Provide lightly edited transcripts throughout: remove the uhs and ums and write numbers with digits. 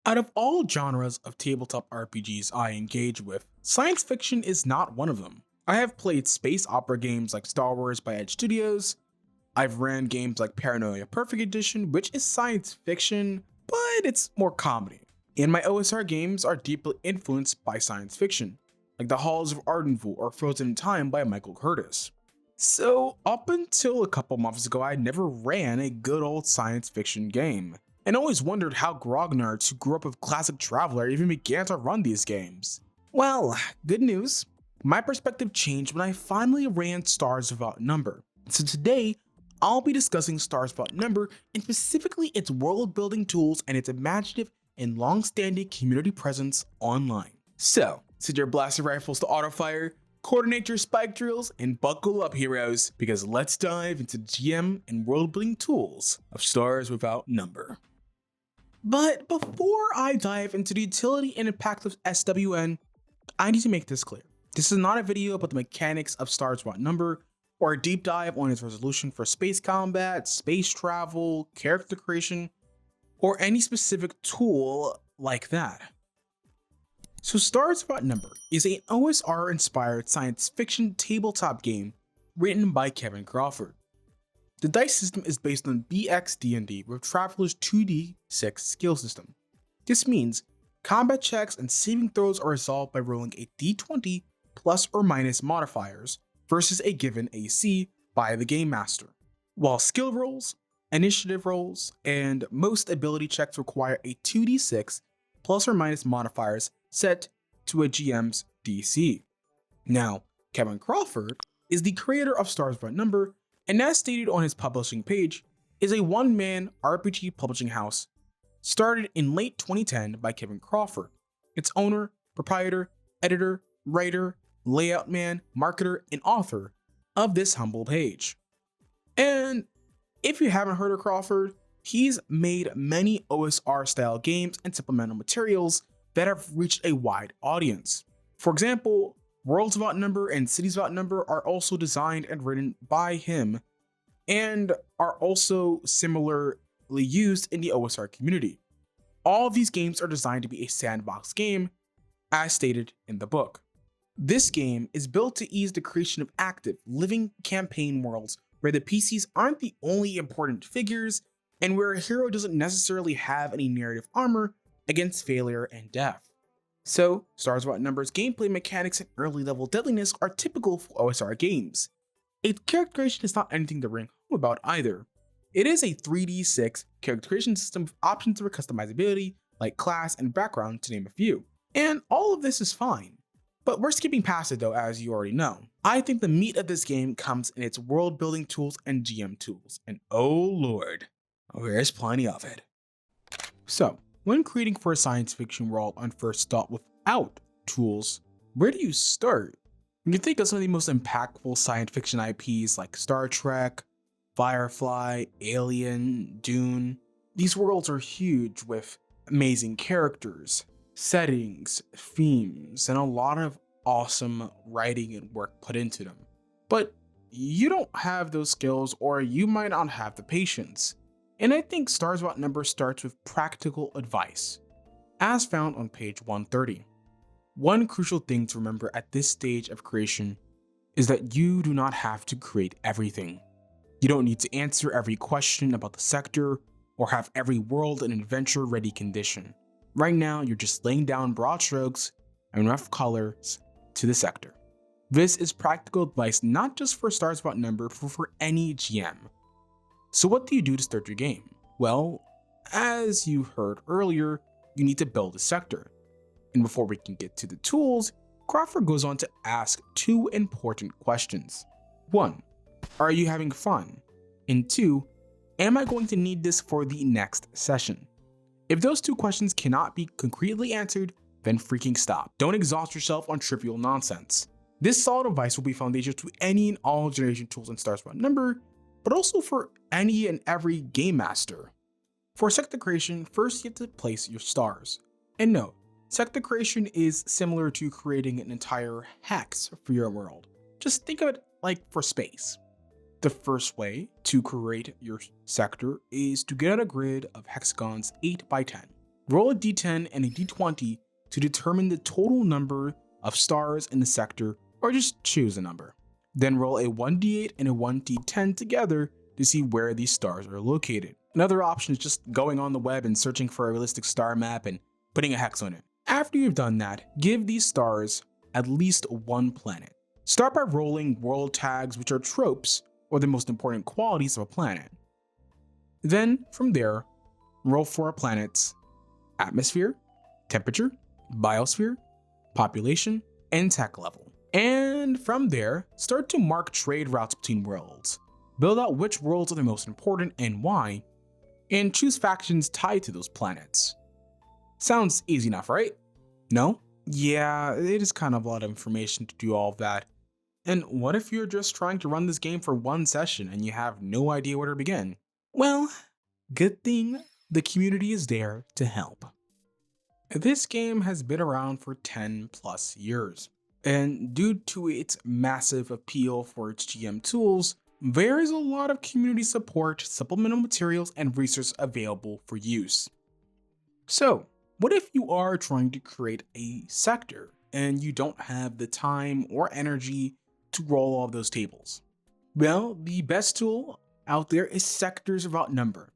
Out of all genres of tabletop RPGs I engage with, science fiction is not one of them. I have played space opera games like Star Wars by Edge Studios. I've ran games like Paranoia Perfect Edition, which is science fiction, but it's more comedy. And my OSR games are deeply influenced by science fiction, like The Halls of Ardenville or Frozen in Time by Michael Curtis. So, up until a couple months ago, I never ran a good old science fiction game, and always wondered how grognards who grew up with classic Traveller even began to run these games. Well, good news. My perspective changed when I finally ran Stars Without Number. So today, I'll be discussing Stars Without Number and specifically its world building tools and its imaginative and long-standing community presence online. So, set your blaster rifles to autofire, coordinate your spike drills, and buckle up, heroes, because let's dive into GM and world building tools of Stars Without Number. But before I dive into the utility and impact of SWN, I need to make this clear. This is not a video about the mechanics of Stars Without Number, or a deep dive on its resolution for space combat, space travel, character creation, or any specific tool like that. So Stars Without Number is an OSR-inspired science fiction tabletop game written by Kevin Crawford. The dice system is based on BX DnD with Traveller's 2d6 skill system. This means combat checks and saving throws are resolved by rolling a d20 plus or minus modifiers versus a given AC by the game master, while skill rolls, initiative rolls, and most ability checks require a 2d6 plus or minus modifiers set to a GM's DC. Now, Kevin Crawford is the creator of Stars Without Number, and as stated on his publishing page, is a one-man RPG publishing house started in late 2010 by Kevin Crawford, its owner, proprietor, editor, writer, layout man, marketer, and author of this humble page. And if you haven't heard of Crawford, he's made many OSR style games and supplemental materials that have reached a wide audience. For example, Worlds Without Number and Cities Without Number are also designed and written by him and are also similarly used in the OSR community. All of these games are designed to be a sandbox game, as stated in the book. This game is built to ease the creation of active, living campaign worlds where the PCs aren't the only important figures and where a hero doesn't necessarily have any narrative armor against failure and death. So, Stars Without Number's gameplay mechanics and early level deadliness are typical for OSR games. Its character creation is not anything to write home about either. It is a 3d6 character creation system with options for customizability like class and background to name a few. And all of this is fine. But we're skipping past it though, as you already know. I think the meat of this game comes in its world building tools and GM tools, and oh lord, there's plenty of it. So, when creating for a science fiction world on first thought without tools, where do you start? You can think of some of the most impactful science fiction IPs like Star Trek, Firefly, Alien, Dune. These worlds are huge with amazing characters, settings, themes, and a lot of awesome writing and work put into them. But you don't have those skills, or you might not have the patience. And I think Stars Without Number starts with practical advice, as found on page 130. One crucial thing to remember at this stage of creation is that you do not have to create everything. You don't need to answer every question about the sector or have every world and adventure ready condition. Right now, you're just laying down broad strokes and rough colors to the sector. This is practical advice not just for Stars Without Number, but for any GM. So what do you do to start your game? Well, as you heard earlier, you need to build a sector. And before we can get to the tools, Crawford goes on to ask two important questions. 1, are you having fun? And 2, am I going to need this for the next session? If those two questions cannot be concretely answered, then freaking stop. Don't exhaust yourself on trivial nonsense. This solid advice will be foundational to any and all generation tools in Stars Without Number, but also for any and every game master. For sector creation, first you have to place your stars. And note, sector creation is similar to creating an entire hex for your world. Just think of it like for space. The first way to create your sector is to get out a grid of hexagons 8 by 10. Roll a d10 and a d20 to determine the total number of stars in the sector, or just choose a number. Then roll a 1d8 and a 1d10 together to see where these stars are located. Another option is just going on the web and searching for a realistic star map and putting a hex on it. After you've done that, give these stars at least one planet. Start by rolling world tags, which are tropes or the most important qualities of a planet. Then, from there, roll for a planet's atmosphere, temperature, biosphere, population, and tech level. And from there, start to mark trade routes between worlds. Build out which worlds are the most important and why, and choose factions tied to those planets. Sounds easy enough, right? No? Yeah, it is kind of a lot of information to do all of that. And what if you're just trying to run this game for one session and you have no idea where to begin? Well, good thing the community is there to help. This game has been around for 10 plus years, and due to its massive appeal for its GM tools, there is a lot of community support, supplemental materials, and research available for use. So, what if you are trying to create a sector and you don't have the time or energy to roll all of those tables? Well, the best tool out there is Sectors Without Number.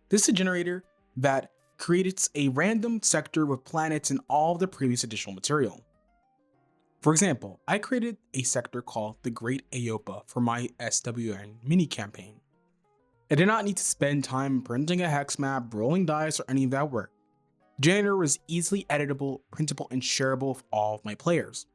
This is a generator that creates a random sector with planets and all of the previous additional material. For example, I created a sector called the Great Aopa for my SWN mini campaign. I did not need to spend time printing a hex map, rolling dice, or any of that work. The generator was easily editable, printable, and shareable with all of my players.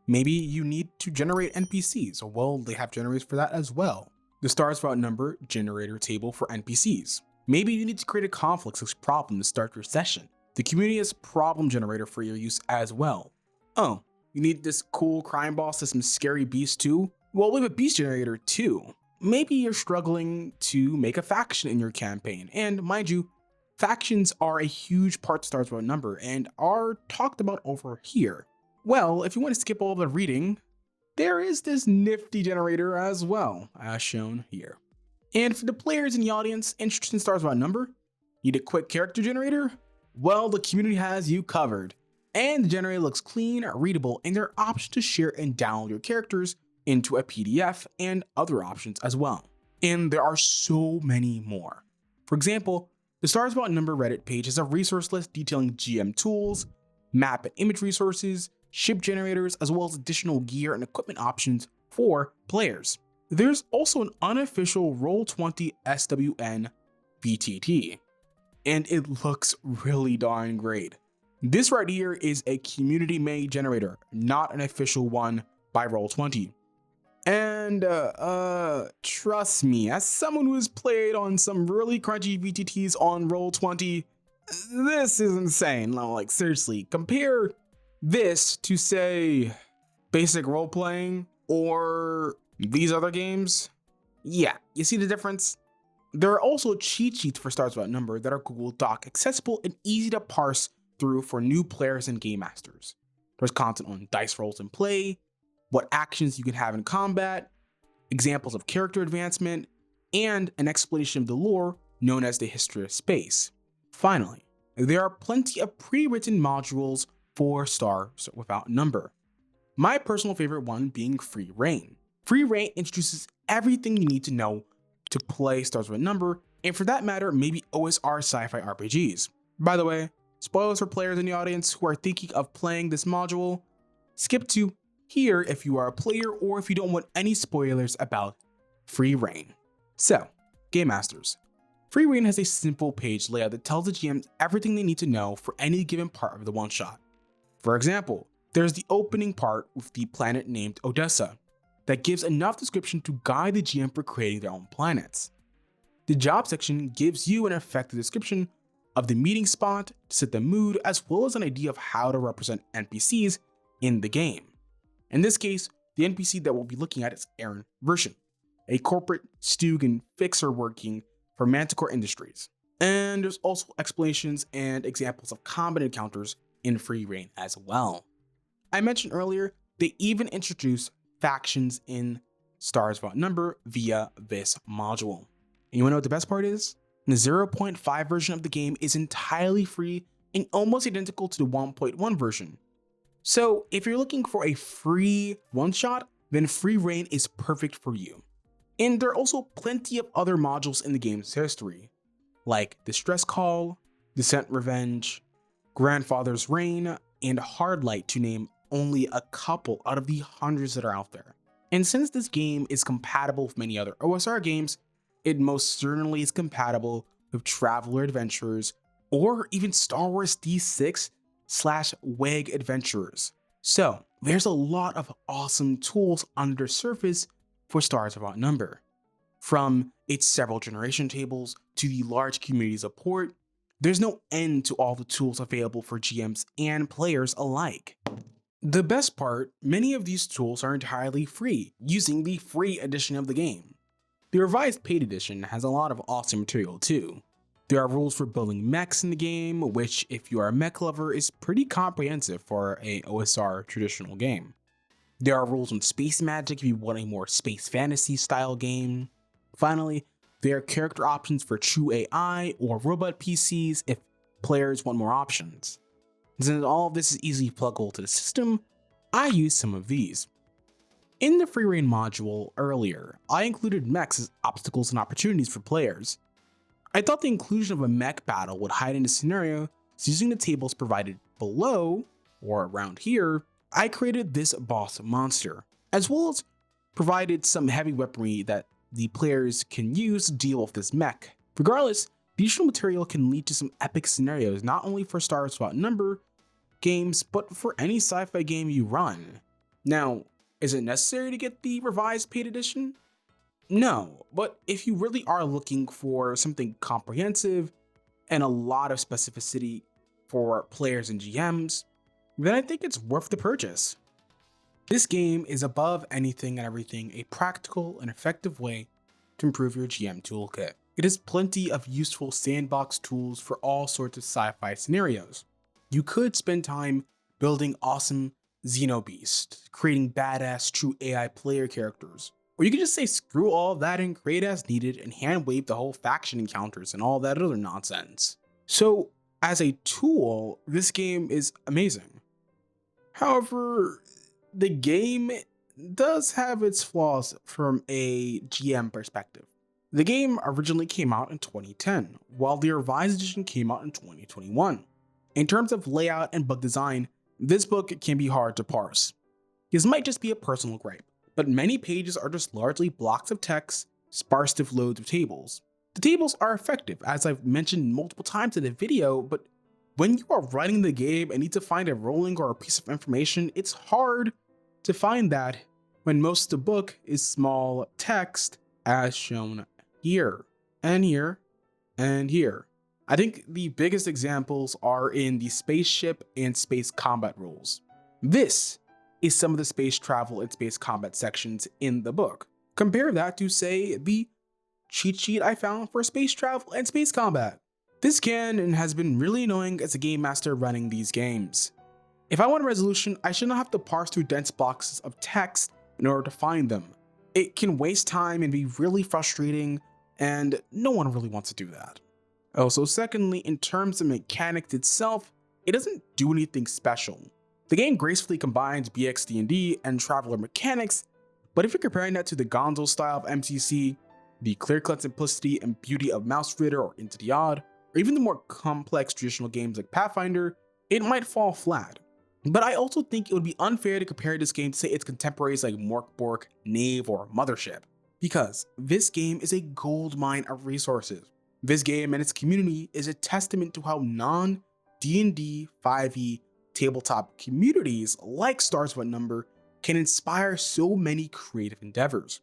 Maybe you need to generate NPCs, well, they have generators for that as well. The Stars Without Number generator table for NPCs. Maybe you need to create a conflicts problem to start your session. The community has a problem generator for your use as well. Oh, you need this cool crime boss to some scary beasts too? Well, we have a beast generator too. Maybe you're struggling to make a faction in your campaign, and mind you, factions are a huge part of Stars Without Number and are talked about over here. Well, if you want to skip all the reading, there is this nifty generator as well, as shown here. And for the players in the audience interested in Stars Without Number, need a quick character generator? Well, the community has you covered. And the generator looks clean, readable, and there are options to share and download your characters into a PDF and other options as well. And there are so many more. For example, the Stars Without Number Reddit page has a resource list detailing GM tools, map and image resources, ship generators, as well as additional gear and equipment options for players. There's also an unofficial Roll20 SWN VTT, and it looks really darn great. This right here is a community-made generator, not an official one by Roll20. And trust me, as someone who has played on some really crunchy VTTs on Roll20, this is insane. Like seriously, compare this to say basic role-playing or these other games. Yeah, you see the difference? There are also cheat sheets for Stars Without Number that are Google Doc accessible and easy to parse through for new players and game masters. There's content on dice rolls in play, what actions you can have in combat, examples of character advancement, and an explanation of the lore known as the history of space. Finally, there are plenty of pre-written modules for Stars Without Number. My personal favorite one being Free Reign. Free Reign introduces everything you need to know to play Stars Without Number, and for that matter, maybe OSR sci-fi RPGs. By the way, spoilers for players in the audience who are thinking of playing this module, skip to here if you are a player or if you don't want any spoilers about Free Reign. So, Game Masters. Free Reign has a simple page layout that tells the GMs everything they need to know for any given part of the one-shot. For example, there's the opening part with the planet named Odessa that gives enough description to guide the GM for creating their own planets. The job section gives you an effective description of the meeting spot to set the mood, as well as an idea of how to represent NPCs in the game. In this case, the NPC that we'll be looking at is Aaron Vershin, a corporate steward and fixer working for Manticore Industries. And there's also explanations and examples of combat encounters in Free Reign as well. I mentioned earlier, they even introduced factions in Stars Without Number via this module. And you wanna know what the best part is? The 0.5 version of the game is entirely free and almost identical to the 1.1 version. So if you're looking for a free one-shot, then Free Reign is perfect for you. And there are also plenty of other modules in the game's history, like Distress Call, Descent Revenge, Grandfather's Reign, and Hardlight, to name only a couple out of the hundreds that are out there. And since this game is compatible with many other OSR games, it most certainly is compatible with Traveller Adventurers or even Star Wars D6/WEG Adventurers. So there's a lot of awesome tools under the surface for Stars Without Number. From its several generation tables to the large community support, there's no end to all the tools available for GMs and players alike. The best part, many of these tools are entirely free, using the free edition of the game. The revised paid edition has a lot of awesome material too. There are rules for building mechs in the game, which if you are a mech lover is pretty comprehensive for a OSR traditional game. There are rules on space magic if you want a more space fantasy style game. Finally, there are character options for true AI or robot PCs if players want more options. Since all of this is easily pluggable to the system, I use some of these. In the Free Reign module earlier, I included mechs as obstacles and opportunities for players. I thought the inclusion of a mech battle would heighten the scenario, so using the tables provided below, or around here, I created this boss monster, as well as provided some heavy weaponry that the players can use to deal with this mech. Regardless, the additional material can lead to some epic scenarios not only for Stars Without Number games, but for any sci-fi game you run. Now, is it necessary to get the revised paid edition? No, but if you really are looking for something comprehensive and a lot of specificity for players and GMs, then I think it's worth the purchase. This game is above anything and everything a practical and effective way to improve your GM toolkit. It has plenty of useful sandbox tools for all sorts of sci-fi scenarios. You could spend time building awesome Xenobeasts, creating badass true AI player characters, or you could just say screw all that and create as needed and hand wave the whole faction encounters and all that other nonsense. So as a tool, this game is amazing. However, the game does have its flaws from a GM perspective. The game originally came out in 2010, while the revised edition came out in 2021. In terms of layout and book design, this book can be hard to parse. This might just be a personal gripe, but many pages are just largely blocks of text sparsed with loads of tables. The tables are effective, as I've mentioned multiple times in the video, but when you are running the game and need to find a ruling or a piece of information, it's hard to find that when most of the book is small text as shown here, and here, and here. I think the biggest examples are in the spaceship and space combat rules. This is some of the space travel and space combat sections in the book. Compare that to, say, the cheat sheet I found for space travel and space combat. This can and has been really annoying as a game master running these games. If I want a resolution, I should not have to parse through dense blocks of text in order to find them. It can waste time and be really frustrating, and no one really wants to do that. Also, secondly, in terms of mechanics itself, it doesn't do anything special. The game gracefully combines BX DnD and Traveller mechanics, but if you're comparing that to the Gonzo style of MCC, the clear-cut simplicity and beauty of Mouse Ritter or Into the Odd, or even the more complex traditional games like Pathfinder, it might fall flat. But I also think it would be unfair to compare this game to say its contemporaries like Morkborg, Knave, or Mothership, because this game is a goldmine of resources. This game and its community is a testament to how non-D&D 5e tabletop communities like Stars Without Number can inspire so many creative endeavors.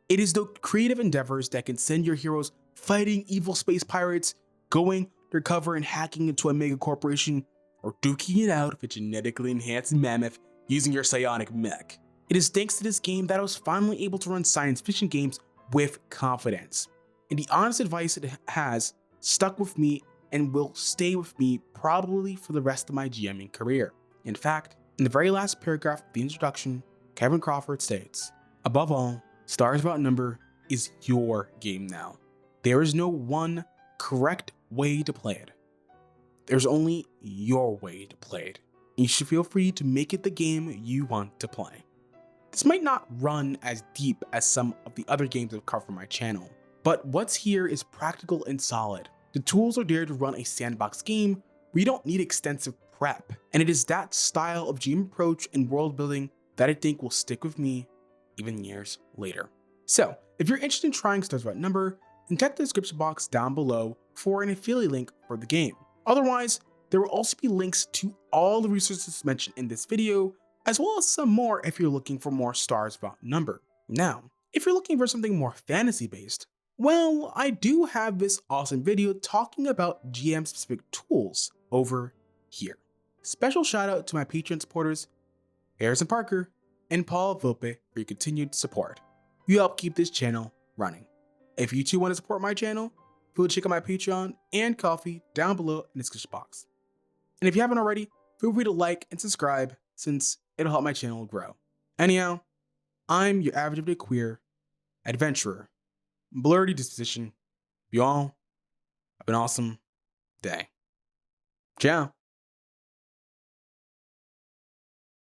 It is the creative endeavors that can send your heroes fighting evil space pirates, going undercover and hacking into a mega corporation, or duking it out with a genetically enhanced mammoth using your psionic mech. It is thanks to this game that I was finally able to run science fiction games with confidence. And the honest advice it has stuck with me and will stay with me probably for the rest of my GMing career. In fact, in the very last paragraph of the introduction, Kevin Crawford states, "Above all, Stars Without Number is your game now. There is no one correct way to play it. There's only your way to play it, and you should feel free to make it the game you want to play. This might not run as deep as some of the other games I've covered for my channel, but what's here is practical and solid. The tools are there to run a sandbox game where you don't need extensive prep, and it is that style of GM approach and world building that I think will stick with me even years later. So, if you're interested in trying Stars Without Number, then check the description box down below for an affiliate link for the game. Otherwise, there will also be links to all the resources mentioned in this video, as well as some more if you're looking for more Stars Without Number. Now, if you're looking for something more fantasy based, well, I do have this awesome video talking about GM specific tools over here. Special shout out to my Patreon supporters, Harrison Parker and Paul Volpe, for your continued support. You help keep this channel running. If you too want to support my channel, feel free to check out my Patreon and Ko-fi down below in the description box. And if you haven't already, feel free to like and subscribe since it'll help my channel grow. Anyhow, I'm your average everyday queer adventurer, blurry disposition. You all have an awesome day. Ciao.